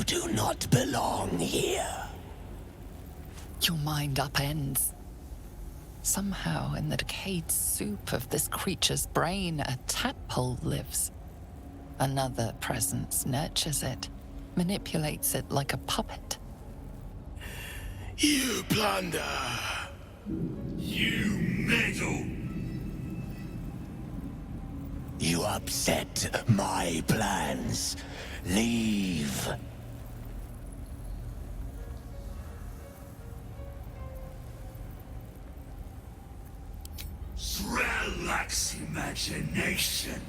do not belong here. Your mind upends. Somehow, in the decayed soup of this creature's brain, a tadpole lives. Another presence nurtures it, manipulates it like a puppet. You plunder. You meddle. You upset my plans. Leave. Thrall lacks imagination.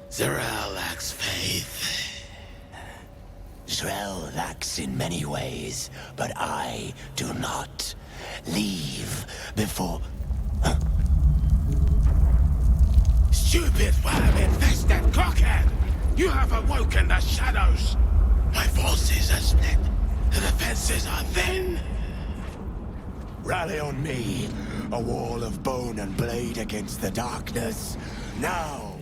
Thrall lacks faith. Thrall lacks in many ways, but I do not. Leave before... Stupid worm-infested cockhead! You have awoken the shadows! My forces are split. The defenses are thin. Rally on me. A wall of bone and blade against the darkness. Now!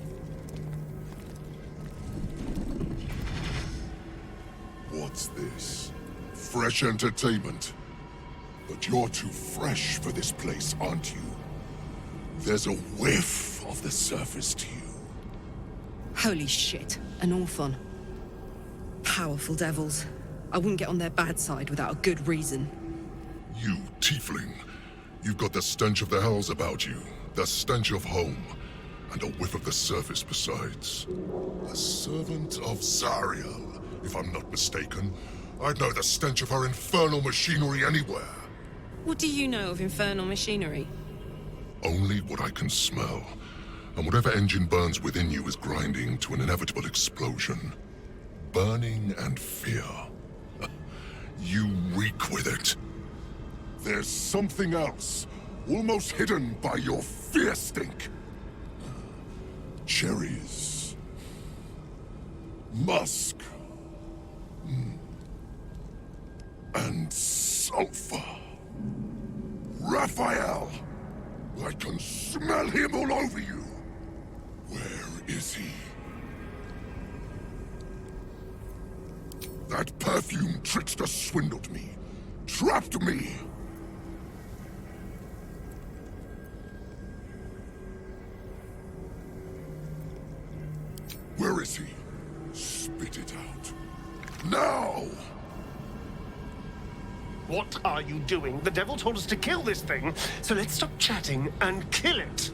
What's this? Fresh entertainment? But you're too fresh for this place, aren't you? There's a whiff of the surface to you. Holy shit, an orphan. Powerful devils. I wouldn't get on their bad side without a good reason. You, tiefling. You've got the stench of the hells about you, the stench of home, and a whiff of the surface besides. A servant of Zariel, if I'm not mistaken. I'd know the stench of her infernal machinery anywhere. What do you know of infernal machinery? Only what I can smell. And whatever engine burns within you is grinding to an inevitable explosion. Burning and fear. You reek with it. There's something else, almost hidden by your fear stink. Cherries. Musk. And sulfur. Raphael! I can smell him all over you! Where is he? That perfume trickster swindled me. Trapped me! Where is he? Spit it out. Now! What are you doing? The devil told us to kill this thing, so let's stop chatting and kill it.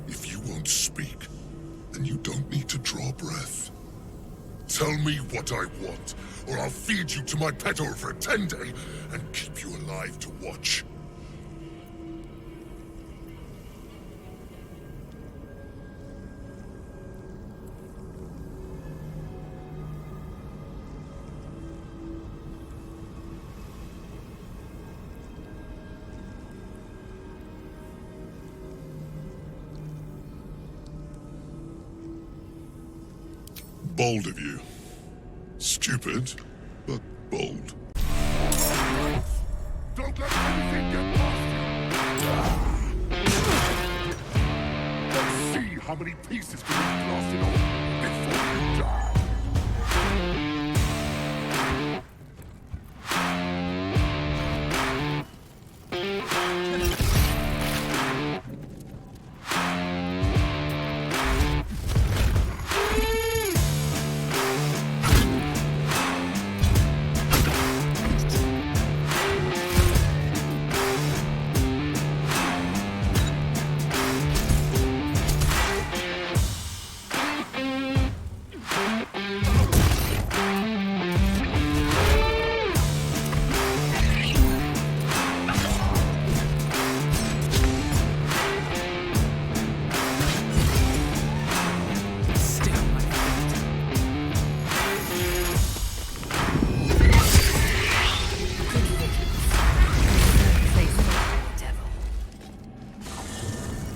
If you won't speak, then you don't need to draw breath. Tell me what I want, or I'll feed you to my pet over a 10-day and keep you alive to watch. Bold of you. Stupid, but bold. Don't let anything get past you! Let's see how many pieces can be blasted off before you die.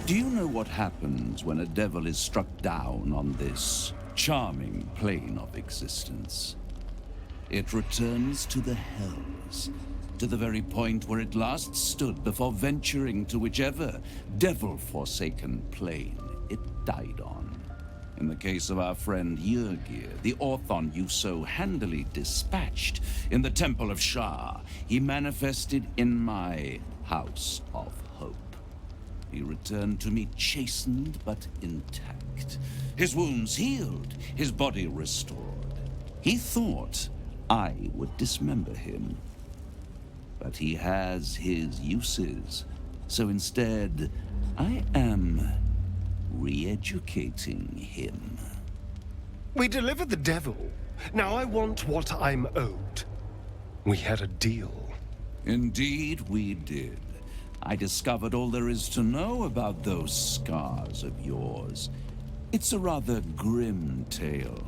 Do you know what happens when a devil is struck down on this charming plane of existence. It returns to the hells, to the very point where it last stood before venturing to whichever devil-forsaken plane it died on. In the case of our friend Yrgir, the Orthon you so handily dispatched in the Temple of Shar, he manifested in my House of Hope. He returned to me chastened but intact, his wounds healed, his body restored. He thought I would dismember him, but he has his uses, so instead I am re-educating him. We delivered the devil. Now I want what I'm owed. We had a deal. Indeed we did. I discovered all there is to know about those scars of yours. It's a rather grim tale.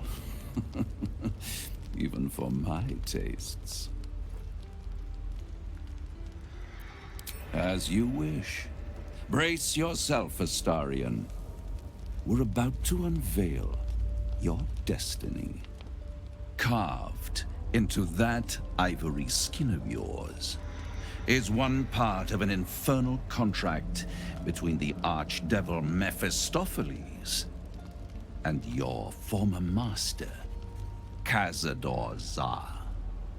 Even for my tastes. As you wish. Brace yourself, Astarion. We're about to unveil your destiny. Carved into that ivory skin of yours is one part of an infernal contract between the archdevil Mephistopheles and your former master, Balthazar.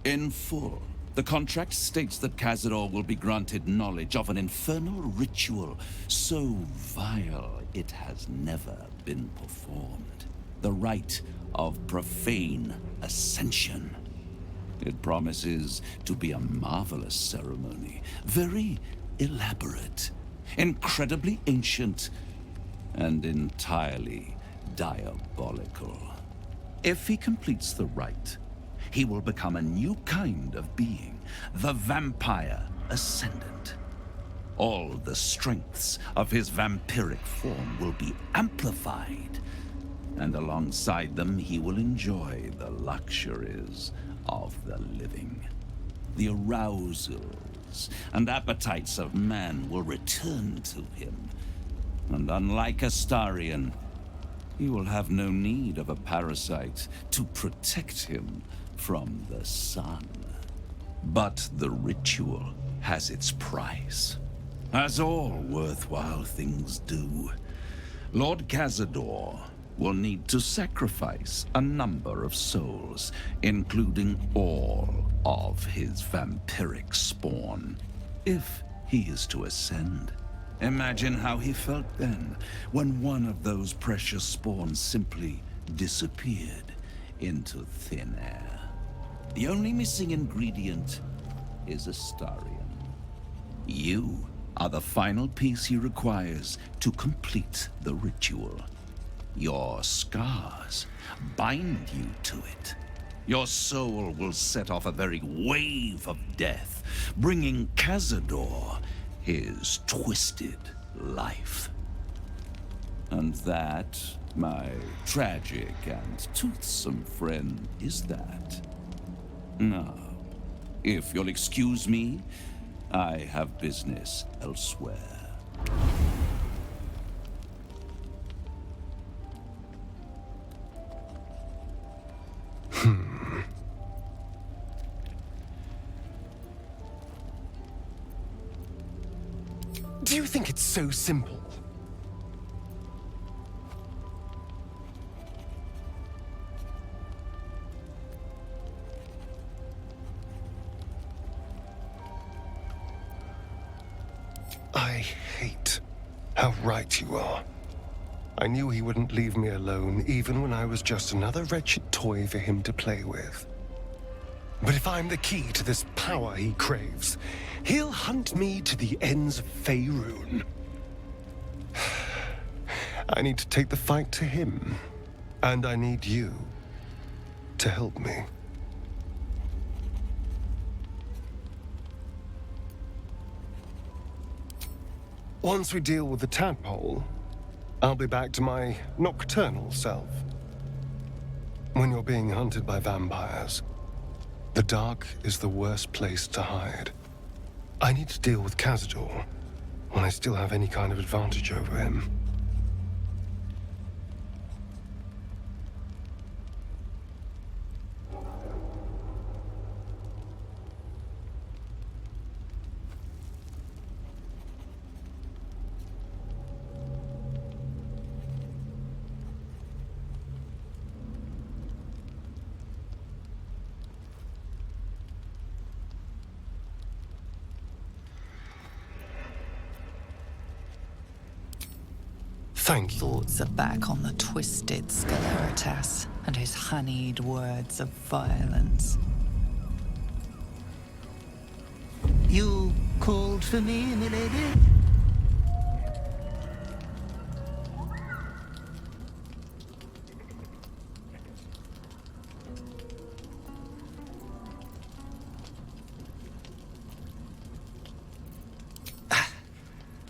In full, the contract states that Balthazar will be granted knowledge of an infernal ritual so vile it has never been performed. The rite of profane ascension. It promises to be a marvelous ceremony, very elaborate, incredibly ancient, and entirely diabolical. If he completes the rite, he will become a new kind of being, the Vampire Ascendant. All the strengths of his vampiric form will be amplified, and alongside them he will enjoy the luxuries of the living. The arousals and appetites of man will return to him, and unlike Astarion, he will have no need of a parasite to protect him from the sun. But the ritual has its price, as all worthwhile things do. Lord Cazador will need to sacrifice a number of souls, including all of his vampiric spawn, if he is to ascend. Imagine how he felt then, when one of those precious spawns simply disappeared into thin air. The only missing ingredient is Astarion. You are the final piece he requires to complete the ritual. Your scars bind you to it. Your soul will set off a very wave of death, bringing Cazador his twisted life. And that, my tragic and toothsome friend, is that. Now, if you'll excuse me, I have business elsewhere. Do you think it's so simple? I hate how right you are. I knew he wouldn't leave me alone, even when I was just another wretched toy for him to play with. But if I'm the key to this power he craves, he'll hunt me to the ends of Faerun. I need to take the fight to him, and I need you to help me. Once we deal with the tadpole, I'll be back to my nocturnal self. When you're being hunted by vampires, the dark is the worst place to hide. I need to deal with Cazador when I still have any kind of advantage over him. Thank you. Thoughts are back on the twisted Scaleritas and his honeyed words of violence. You called for me, milady?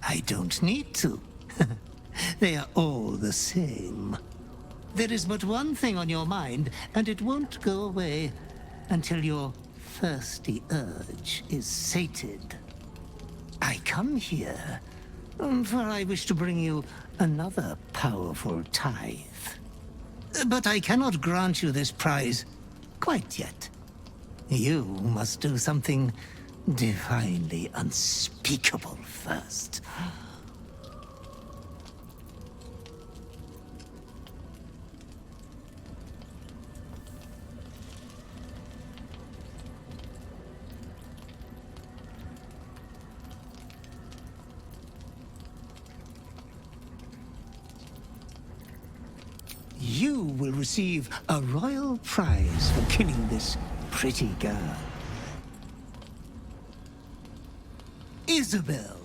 I don't need to. They are all the same. There is but one thing on your mind, and it won't go away until your thirsty urge is sated. I come here, for I wish to bring you another powerful tithe. But I cannot grant you this prize quite yet. You must do something divinely unspeakable first. You will receive a royal prize for killing this pretty girl. Isabel,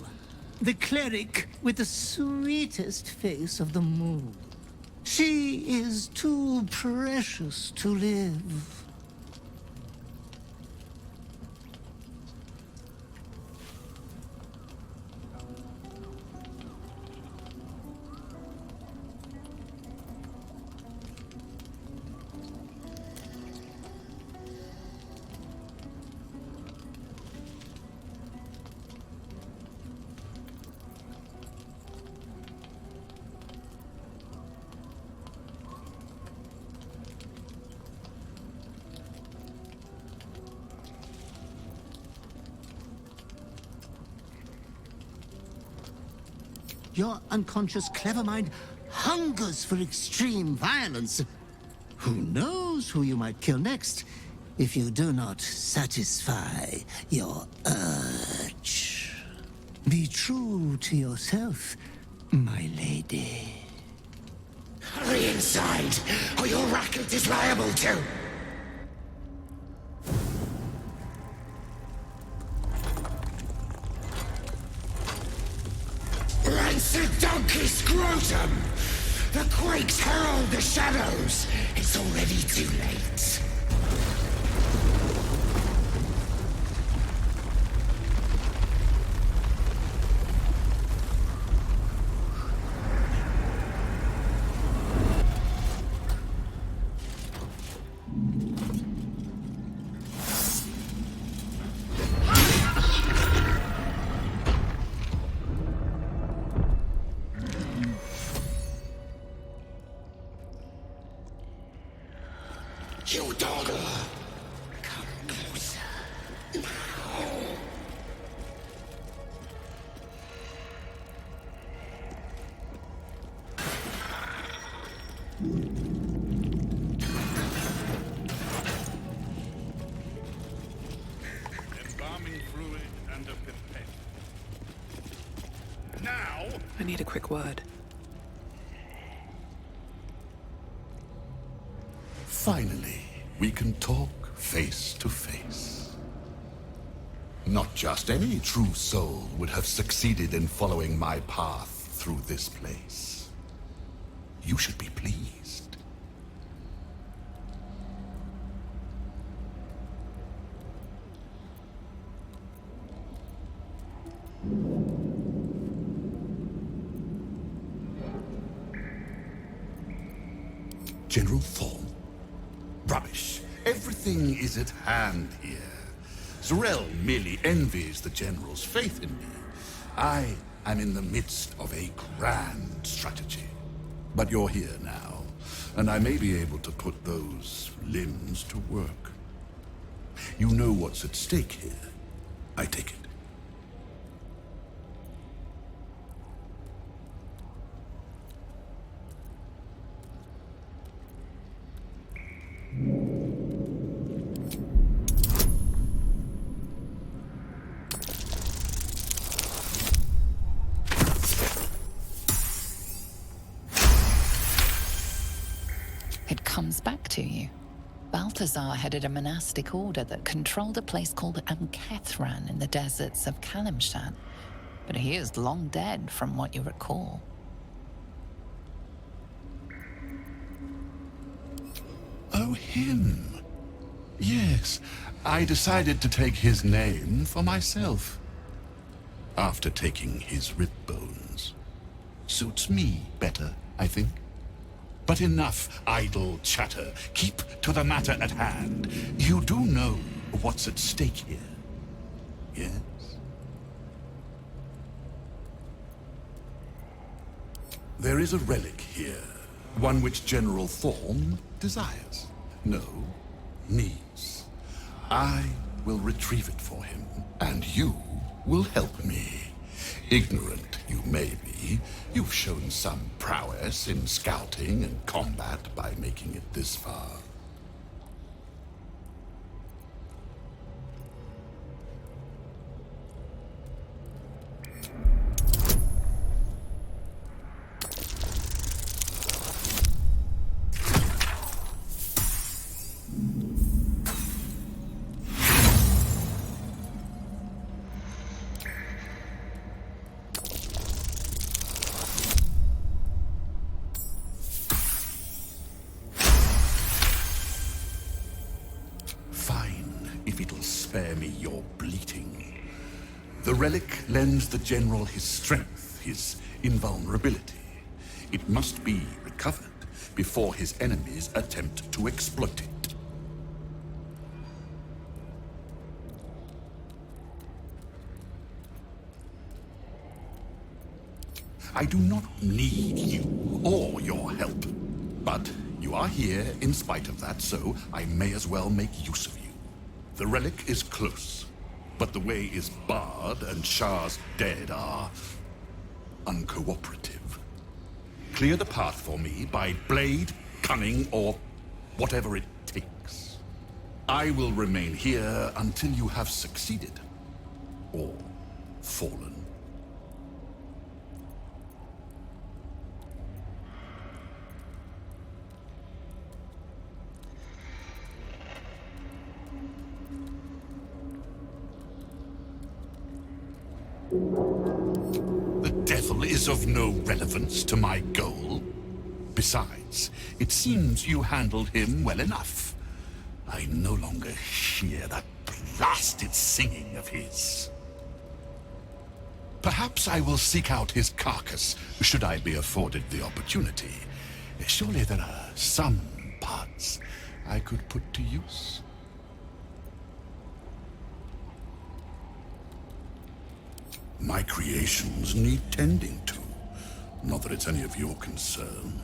the cleric with the sweetest face of the moon. She is too precious to live. Your unconscious clever mind hungers for extreme violence. Who knows who you might kill next if you do not satisfy your urge. Be true to yourself, my lady. Hurry inside, or your racket is liable to... Rancid donkey scrotum! The quakes herald the shadows! It's already too late. You dogger! Come closer. Now. Embalming fluid and a pipette. Now! I need a quick word. Finally, we can talk face to face. Not just any true soul would have succeeded in following my path through this place. You should be pleased. General Thorm? Rubbish. Everything is at hand here. Zarel merely envies the General's faith in me. I am in the midst of a grand strategy. But you're here now, and I may be able to put those limbs to work. You know what's at stake here. I take it. comes back to you. Balthazar headed a monastic order that controlled a place called Kethran in the deserts of Kalimshan, but he is long dead from what you recall. Oh, him. Yes, I decided to take his name for myself. After taking his rib bones. Suits me better, I think. But enough idle chatter. Keep to the matter at hand. You do know what's at stake here, yes? There is a relic here, one which General Thorm desires. No, needs. I will retrieve it for him, and you will help me. Ignorant you may be, you've shown some prowess in scouting and combat by making it this far. Spare me your bleating. The relic lends the General his strength, his invulnerability. It must be recovered before his enemies attempt to exploit it. I do not need you or your help, but you are here in spite of that, so I may as well make use of you. The relic is close, but the way is barred and Shar's dead are uncooperative. Clear the path for me by blade, cunning, or whatever it takes. I will remain here until you have succeeded, or fallen. The devil is of no relevance to my goal. Besides, it seems you handled him well enough. I no longer hear that blasted singing of his. Perhaps I will seek out his carcass, should I be afforded the opportunity. Surely there are some parts I could put to use. My creations need tending to. Not that it's any of your concern.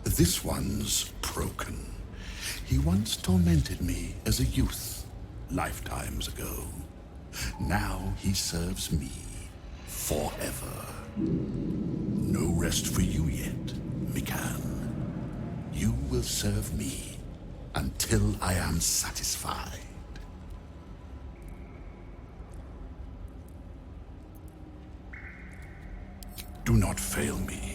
This one's broken. He once tormented me as a youth, lifetimes ago. Now he serves me forever. No rest for you yet, Mikan. You will serve me until I am satisfied. Do not fail me.